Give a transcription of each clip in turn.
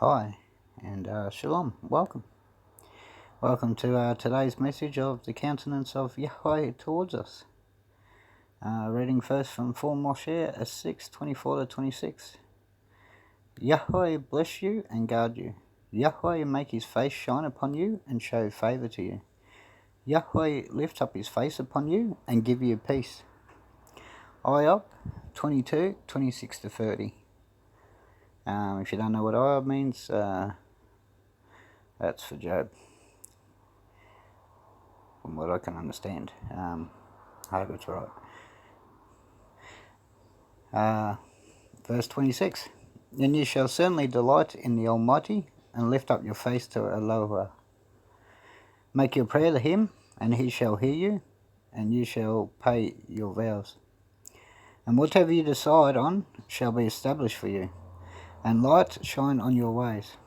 Hi, and Shalom. Welcome. Welcome to today's message of the countenance of Yahweh towards us. Reading first from 4 Moshe 6:24-26. Yahweh bless you and guard you. Yahweh make his face shine upon you and show favor to you. Yahweh lift up his face upon you and give you peace. Ayah 22:26-30. If you don't know what Ayah means, that's for Job, from what I can understand. I hope it's right. Verse 26. Then you shall certainly delight in the Almighty, and lift up your face to Elohah. Make your prayer to him, and he shall hear you, and you shall pay your vows. And whatever you decide on shall be established for you, and light shine on your ways.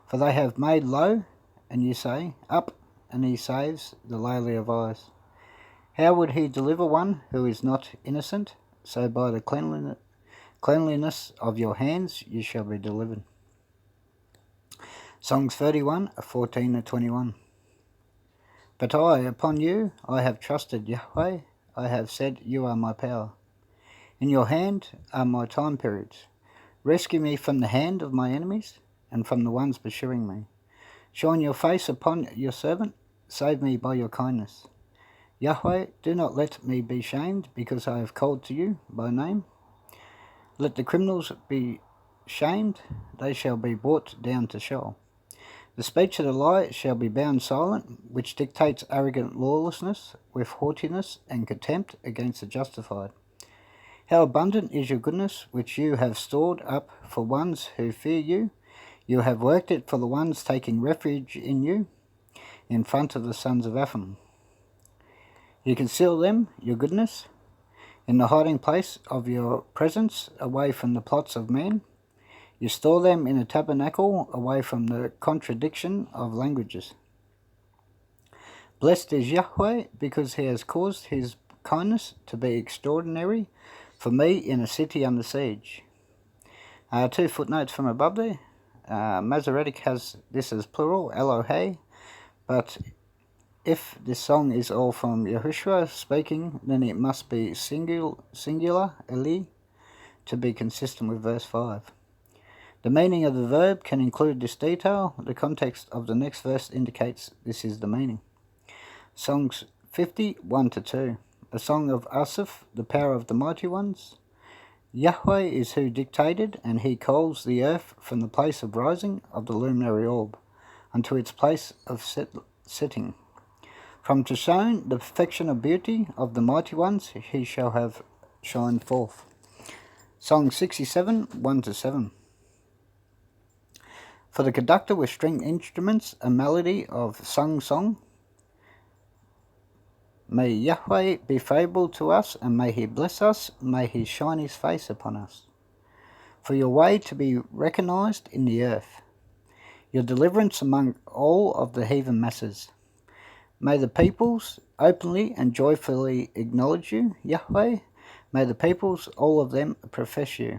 For they have made low, and you say, up, and he saves the lowly of eyes. How would he deliver one who is not innocent? So by the cleanliness of your hands you shall be delivered. Songs 31:14-21. But upon you I have trusted, Yahweh. I have said, you are my power. In your hand are my time periods. Rescue me from the hand of my enemies, and from the ones pursuing me. Shine your face upon your servant. Save me by your kindness. Yahweh, do not let me be shamed, because I have called to you by name. Let the criminals be shamed, they shall be brought down to Sheol. The speech of the lie shall be bound silent, which dictates arrogant lawlessness, with haughtiness and contempt against the justified. How abundant is your goodness, which you have stored up for ones who fear you. You have worked it for the ones taking refuge in you, in front of the sons of Ephraim. You conceal them, your goodness, in the hiding place of your presence, away from the plots of men. You store them in a tabernacle, away from the contradiction of languages. Blessed is Yahweh, because he has caused his kindness to be extraordinary for me in a city under siege. 2 footnotes from above there. Masoretic has this as plural, Elohei, but if this song is all from Yahushua speaking, then it must be singular, Eli, to be consistent with verse 5. The meaning of the verb can include this detail. The context of the next verse indicates this is the meaning. Songs 50:1-2. A song of Asaph, the power of the mighty ones. Yahweh is who dictated, and he calls the earth from the place of rising of the luminary orb unto its place of setting. From Tishon, the perfection of beauty of the mighty ones, he shall have shined forth. Song 67:1-7. For the conductor with string instruments, a melody of song. May Yahweh be favorable to us, and may he bless us, may he shine his face upon us. For your way to be recognized in the earth, your deliverance among all of the heathen masses. May the peoples openly and joyfully acknowledge you, Yahweh. May the peoples, all of them, profess you.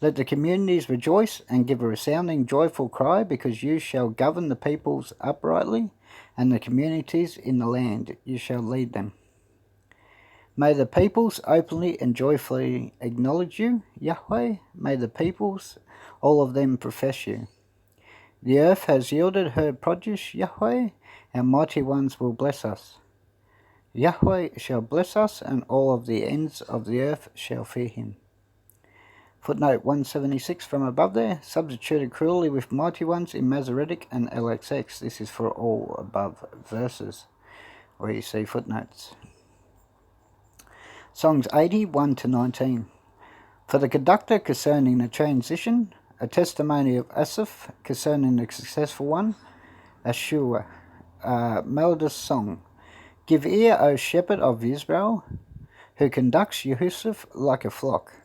Let the communities rejoice and give a resounding joyful cry, because you shall govern the peoples uprightly, and the communities in the land you shall lead them. May the peoples openly and joyfully acknowledge you, Yahweh. May the peoples, all of them, profess you. The earth has yielded her produce, Yahweh, and mighty ones will bless us. Yahweh shall bless us, and all of the ends of the earth shall fear him. Footnote 176 from above there, substituted cruelly with mighty ones in Masoretic and LXX. This is for all above verses, where you see footnotes. Songs 80:1-19. For the conductor concerning the transition, a testimony of Asaph concerning the successful one, Ashura, a melodious song. Give ear, O shepherd of Israel, who conducts Yehusuf like a flock.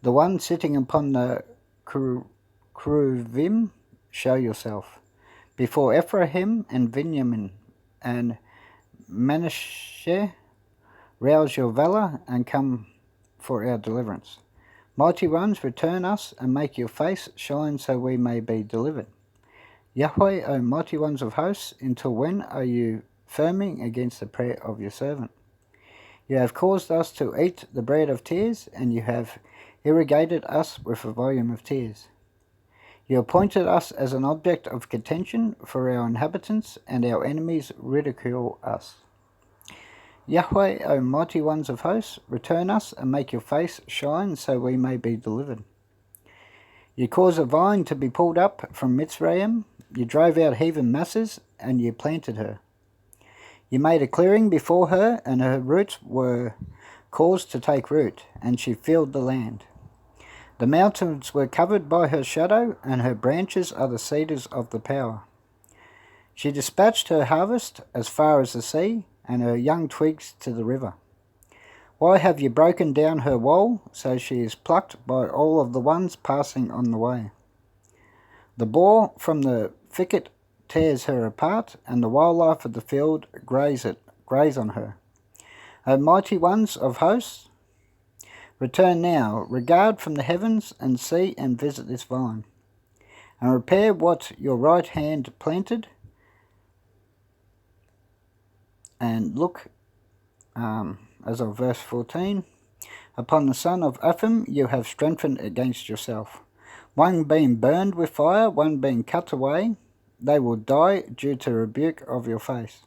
The one sitting upon the Keruvim, show yourself. Before Ephraim and Benjamin and Manasseh, rouse your valor and come for our deliverance. Mighty ones, return us and make your face shine so we may be delivered. Yahweh, O mighty ones of hosts, until when are you firming against the prayer of your servant? You have caused us to eat the bread of tears, and you have irrigated us with a volume of tears. You appointed us as an object of contention for our inhabitants, and our enemies ridicule us. Yahweh, O mighty ones of hosts, return us and make your face shine so we may be delivered. You caused a vine to be pulled up from Mitzrayim, you drove out heathen masses, and you planted her. You made a clearing before her, and her roots were caused to take root, and she filled the land. The mountains were covered by her shadow, and her branches are the cedars of the power. She dispatched her harvest as far as the sea, and her young twigs to the river. Why have you broken down her wall, so she is plucked by all of the ones passing on the way? The boar from the thicket tears her apart, and the wildlife of the field graze on her. O mighty ones of hosts, return now, regard from the heavens, and see and visit this vine, and repair what your right hand planted, and look, as of verse 14, upon the son of Ephraim you have strengthened against yourself. One being burned with fire, one being cut away, they will die due to rebuke of your face.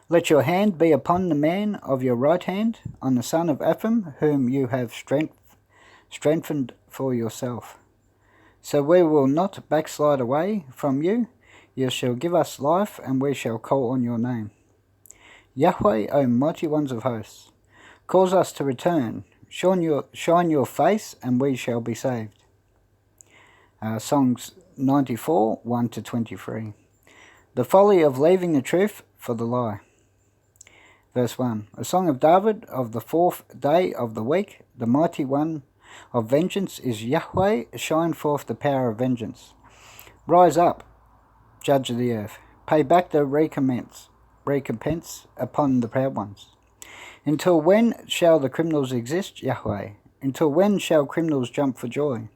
Let your hand be upon the man of your right hand, on the son of Ephraim, whom you have strengthened for yourself. So we will not backslide away from you. You shall give us life, and we shall call on your name. Yahweh, O mighty ones of hosts, cause us to return. Shine your face, and we shall be saved. Songs 94, 1-23. The folly of leaving the truth for the lie. Verse 1. A song of David of the 4th day of the week. The mighty one of vengeance is Yahweh. Shine forth the power of vengeance. Rise up, judge of the earth. Pay back the recompense upon the proud ones. Until when shall the criminals exist, Yahweh? Until when shall criminals jump for joy?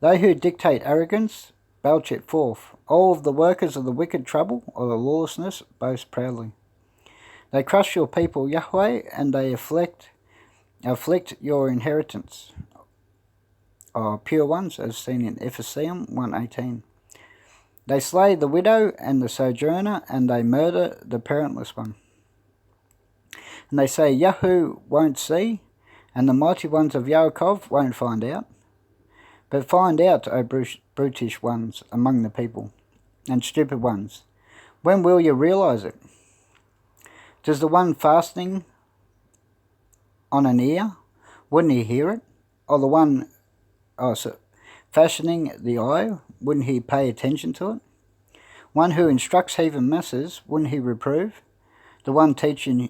They who dictate arrogance belch it forth. All of the workers of the wicked trouble or the lawlessness boast proudly. They crush your people, Yahweh, and they afflict your inheritance, pure ones, as seen in Ephesians 1:18. They slay the widow and the sojourner, and they murder the parentless one. And they say, Yahoo won't see, and the mighty ones of Yaakov won't find out. But find out, O brutish ones among the people, and stupid ones. When will you realize it? Does the one fastening on an ear, wouldn't he hear it? Or the one fashioning the eye, wouldn't he pay attention to it? One who instructs heathen masses, wouldn't he reprove? The one teaching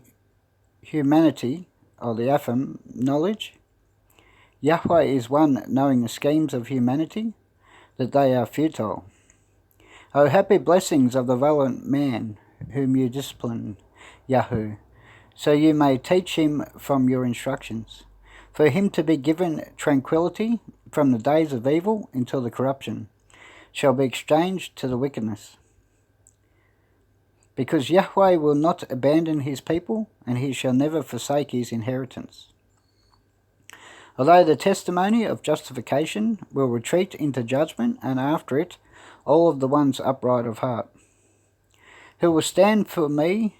humanity, or the Ephraim, knowledge? Yahweh is one knowing the schemes of humanity, that they are futile. O happy blessings of the valiant man, whom you discipline, Yahoo, so you may teach him from your instructions. For him to be given tranquility from the days of evil until the corruption shall be exchanged to the wickedness. Because Yahweh will not abandon his people, and he shall never forsake his inheritance. Although the testimony of justification will retreat into judgment, and after it all of the ones upright of heart, who will stand for me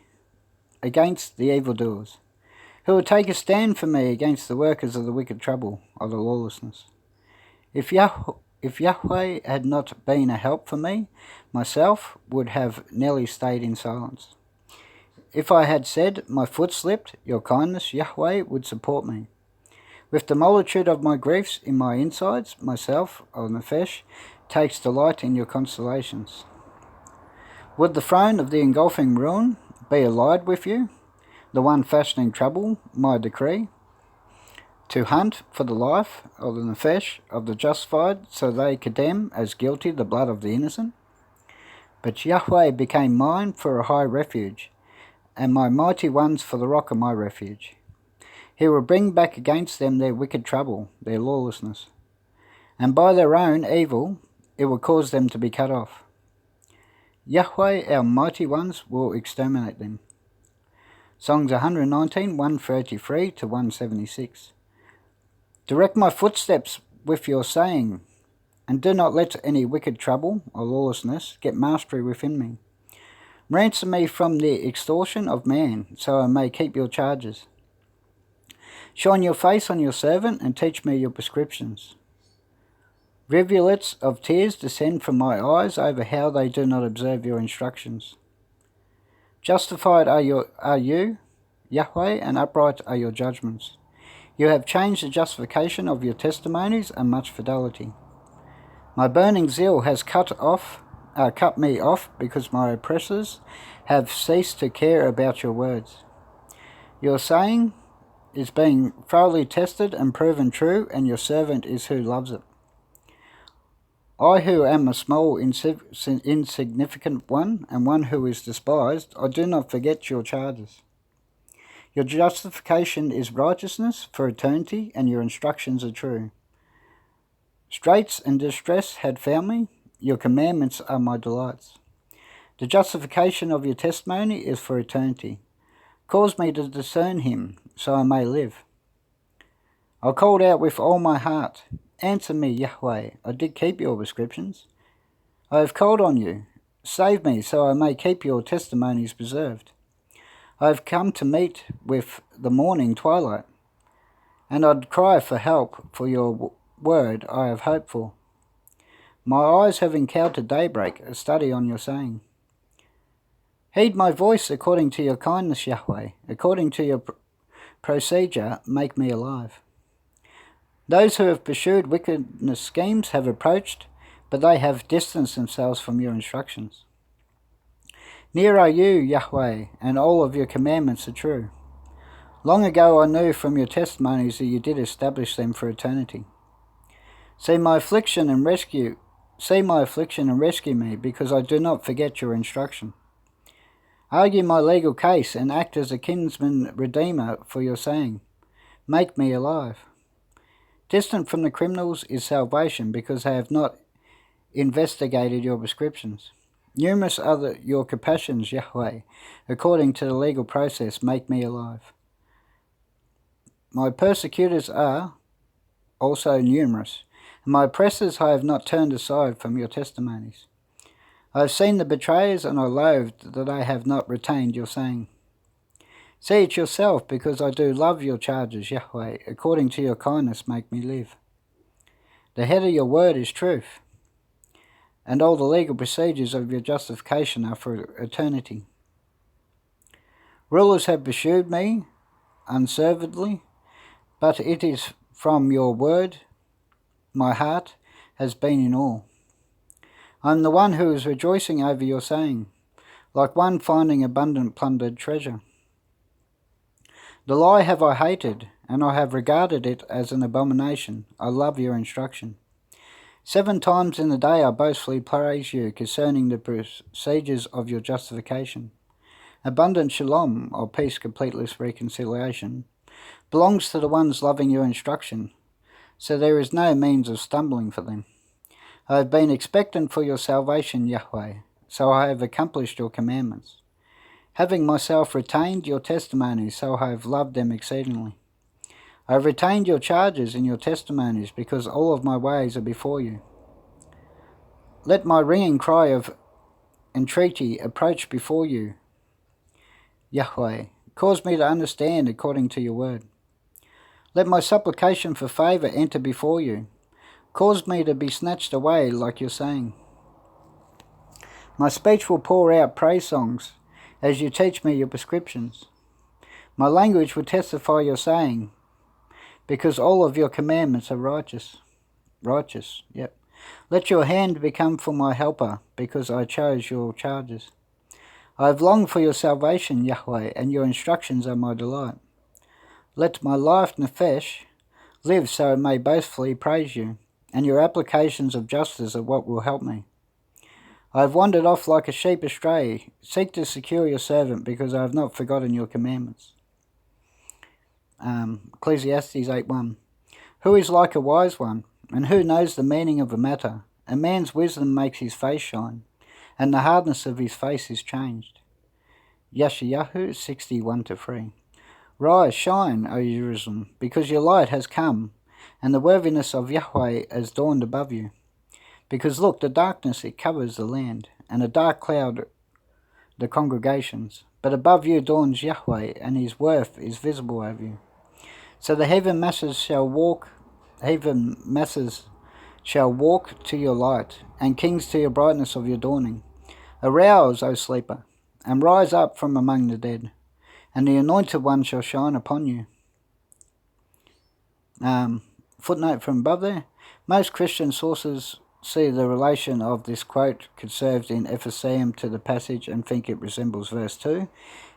against the evildoers, who will take a stand for me against the workers of the wicked trouble, of the lawlessness. If Yahweh had not been a help for me, myself would have nearly stayed in silence. If I had said, my foot slipped, your kindness, Yahweh, would support me. With the multitude of my griefs in my insides, myself, O Nefesh, takes delight in your consolations. Would the throne of the engulfing ruin be allied with you, the one fashioning trouble, my decree, to hunt for the life of the Nefesh of the justified, so they condemn as guilty the blood of the innocent? But Yahweh became mine for a high refuge, and my mighty ones for the rock of my refuge. He will bring back against them their wicked trouble, their lawlessness, and by their own evil it will cause them to be cut off. Yahweh, our mighty ones, will exterminate them. Songs 119, 133 to 176. Direct my footsteps with your saying, and do not let any wicked trouble or lawlessness get mastery within me. Ransom me from the extortion of man, so I may keep your charges. Shine your face on your servant, and teach me your prescriptions. Rivulets of tears descend from my eyes over how they do not observe your instructions. Justified are you, Yahweh, and upright are your judgments. You have changed the justification of your testimonies and much fidelity. My burning zeal has cut me off, because my oppressors have ceased to care about your words. Your saying is being thoroughly tested and proven true, and your servant is who loves it. I who am a small, insignificant one, and one who is despised, I do not forget your charges. Your justification is righteousness for eternity, and your instructions are true. Straits and distress had found me, your commandments are my delights. The justification of your testimony is for eternity. Cause me to discern him, so I may live. I called out with all my heart, answer me, Yahweh, I did keep your prescriptions. I have called on you, save me, so I may keep your testimonies preserved. I have come to meet with the morning twilight, and I'd cry for help for your word I have hoped for. My eyes have encountered daybreak, a study on your saying. Heed my voice according to your kindness, Yahweh, according to your procedure, make me alive. Those who have pursued wickedness schemes have approached, but they have distanced themselves from your instructions. Near are you, Yahweh, and all of your commandments are true. Long ago I knew from your testimonies that you did establish them for eternity. See my affliction and rescue me, because I do not forget your instruction. Argue my legal case and act as a kinsman redeemer for your saying, make me alive. Distant from the criminals is salvation, because they have not investigated your prescriptions. Numerous are your compassions, Yahweh. According to the legal process, make me alive. My persecutors are also numerous, and my oppressors I have not turned aside from your testimonies. I have seen the betrayers, and I loathed that I have not retained your saying. See it yourself, because I do love your charges, Yahweh. According to your kindness, make me live. The head of your word is truth, and all the legal procedures of your justification are for eternity. Rulers have pursued me unservedly, but it is from your word my heart has been in awe. I am the one who is rejoicing over your saying, like one finding abundant plundered treasure. The lie have I hated, and I have regarded it as an abomination. I love your instruction. 7 times in the day I boastfully praise you concerning the procedures of your justification. Abundant shalom, or peace complete with reconciliation, belongs to the ones loving your instruction, so there is no means of stumbling for them. I have been expectant for your salvation, Yahweh, so I have accomplished your commandments. Having myself retained your testimonies, so I have loved them exceedingly. I have retained your charges and your testimonies, because all of my ways are before you. Let my ringing cry of entreaty approach before you, Yahweh. Cause me to understand according to your word. Let my supplication for favour enter before you. Cause me to be snatched away like your saying. My speech will pour out praise songs as you teach me your prescriptions. My language will testify your saying, because all of your commandments are righteous. Righteous, yep. Let your hand become for my helper, because I chose your charges. I have longed for your salvation, Yahweh, and your instructions are my delight. Let my life, Nefesh, live so it may boastfully praise you, and your applications of justice are what will help me. I have wandered off like a sheep astray. Seek to secure your servant, because I have not forgotten your commandments. Ecclesiastes 8:1. Who is like a wise one, and who knows the meaning of a matter? A man's wisdom makes his face shine, and the hardness of his face is changed. Yeshayahu 60:1-3. Rise, shine, O Jerusalem, because your light has come, and the worthiness of Yahweh has dawned above you. Because look, the darkness it covers the land, and a dark cloud the congregations. But above you dawns Yahweh, and his worth is visible over you. So the heaven masses shall walk to your light, and kings to your brightness of your dawning. Arouse, O sleeper, and rise up from among the dead, and the anointed one shall shine upon you. Footnote from above there. Most Christian sources see the relation of this quote conserved in Ephesium to the passage and think it resembles verse 2.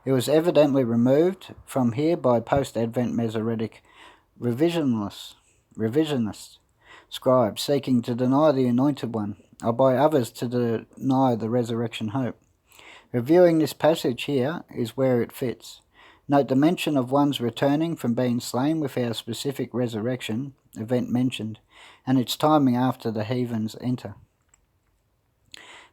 It was evidently removed from here by post-Advent Masoretic revisionists scribes seeking to deny the Anointed One, or by others to deny the resurrection hope. Reviewing this passage here is where it fits. Note the mention of one's returning from being slain without a specific resurrection event mentioned, and its timing after the heathens enter.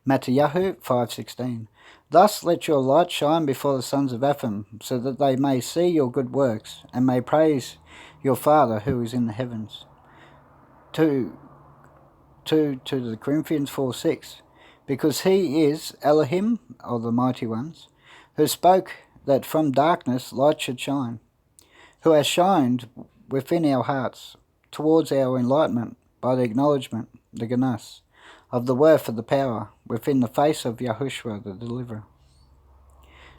Matthew 5:16. Thus let your light shine before the sons of Ephraim, so that they may see your good works, and may praise your Father who is in the heavens. 2 to the Corinthians 4:6. Because he is Elohim, of the mighty ones, who spoke that from darkness light should shine, who has shined within our hearts towards our enlightenment by the acknowledgement, the ganas, of the worth of the power within the face of Yahushua the deliverer.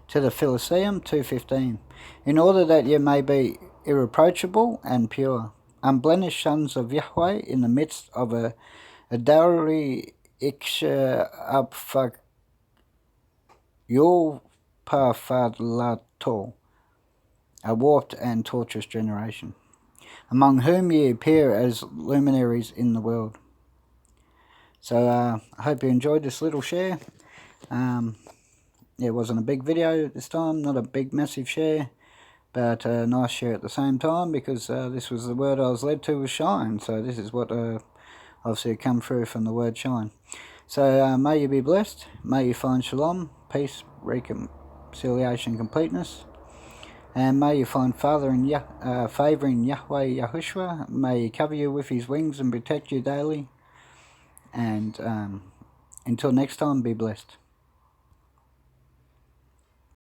To the Philoseum 2:15. In order that ye may be irreproachable and pure, unblemished sons of Yahweh in the midst of a dowry Yulpafadlato, a warped and tortuous generation, among whom ye appear as luminaries in the world. So I hope you enjoyed this little share. It wasn't a big video this time, not a big massive share, but a nice share at the same time, because this was the word I was led to was shine. So this is what obviously come through from the word shine. So may you be blessed, may you find shalom, peace, reconciliation, completeness, and may you find favour in Yahweh Yahushua. May he cover you with his wings and protect you daily. And until next time, be blessed.